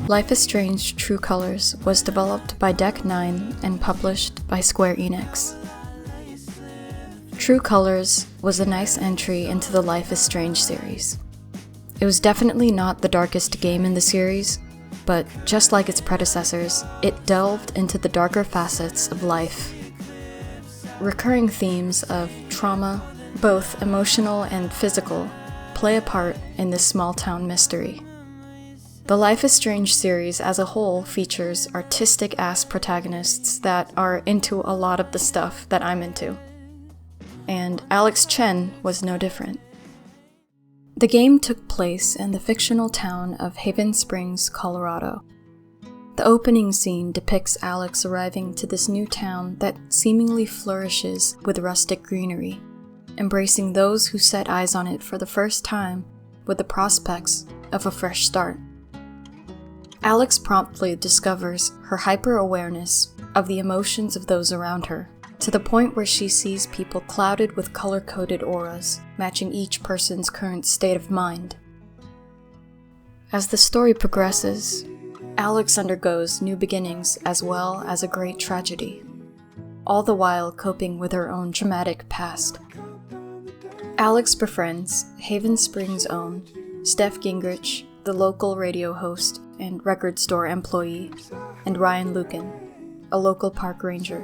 Life is Strange: True Colors was developed by Deck 9 and published by Square Enix. True Colors was a nice entry into the Life is Strange series. It was definitely not the darkest game in the series, but just like its predecessors, it delved into the darker facets of life. Recurring themes of trauma, both emotional and physical, play a part in this small-town mystery. The Life is Strange series as a whole features artistic-ass protagonists that are into a lot of the stuff that I'm into. And Alex Chen was no different. The game took place in the fictional town of Haven Springs, Colorado. The opening scene depicts Alex arriving to this new town that seemingly flourishes with rustic greenery, embracing those who set eyes on it for the first time with the prospects of a fresh start. Alex promptly discovers her hyper-awareness of the emotions of those around her, to the point where she sees people clouded with color-coded auras, matching each person's current state of mind. As the story progresses, Alex undergoes new beginnings as well as a great tragedy, all the while coping with her own traumatic past. Alex befriends Haven Springs' own Steph Gingrich, the local radio host and record store employee, and Ryan Lucan, a local park ranger,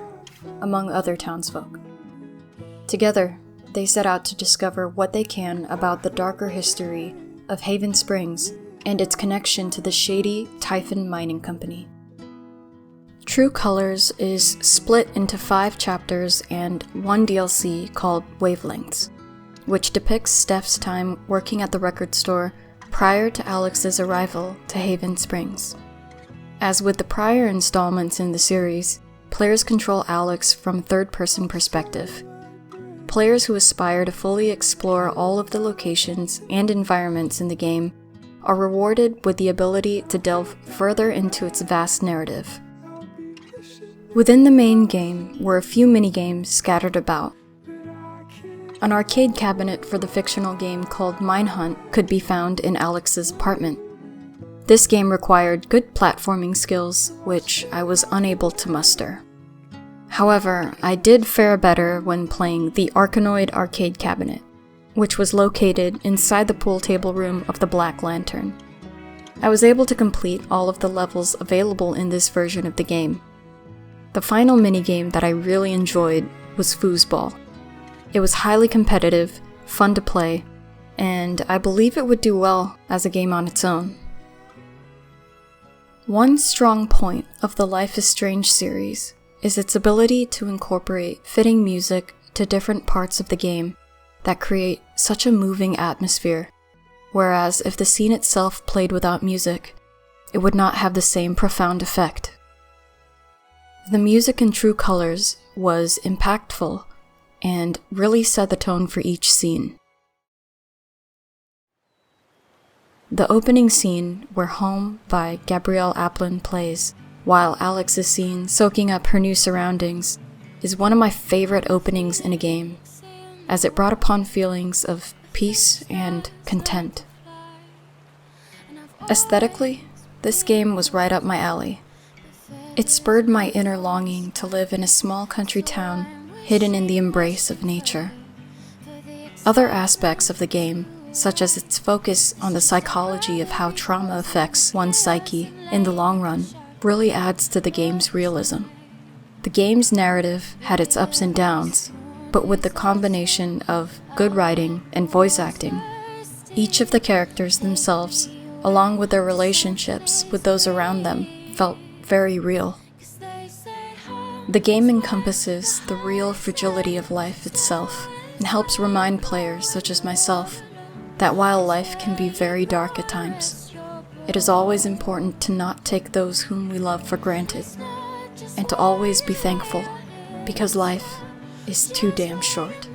among other townsfolk. Together, they set out to discover what they can about the darker history of Haven Springs and its connection to the shady Typhon Mining Company. True Colors is split into 5 chapters and 1 DLC called Wavelengths, which depicts Steph's time working at the record store prior to Alex's arrival to Haven Springs. As with the prior installments in the series, players control Alex from third-person perspective. Players who aspire to fully explore all of the locations and environments in the game are rewarded with the ability to delve further into its vast narrative. Within the main game were a few minigames scattered about. An arcade cabinet for the fictional game called Minehunt could be found in Alex's apartment. This game required good platforming skills, which I was unable to muster. However, I did fare better when playing the Arkanoid arcade cabinet, which was located inside the pool table room of the Black Lantern. I was able to complete all of the levels available in this version of the game. The final minigame that I really enjoyed was fooseball. It was highly competitive, fun to play, and I believe it would do well as a game on its own. One strong point of the Life is Strange series is its ability to incorporate fitting music to different parts of the game that create such a moving atmosphere, whereas if the scene itself played without music, it would not have the same profound effect. The music in True Colors was impactful and really set the tone for each scene. The opening scene, where Home by Gabrielle Aplin plays, while Alex is seen soaking up her new surroundings, is one of my favorite openings in a game, as it brought upon feelings of peace and content. Aesthetically, this game was right up my alley. It spurred my inner longing to live in a small country town hidden in the embrace of nature. Other aspects of the game, such as its focus on the psychology of how trauma affects one's psyche in the long run, really adds to the game's realism. The game's narrative had its ups and downs, but with the combination of good writing and voice acting, each of the characters themselves, along with their relationships with those around them, felt very real. The game encompasses the real fragility of life itself and helps remind players, such as myself, that while life can be very dark at times, it is always important to not take those whom we love for granted, and to always be thankful, because life is too damn short.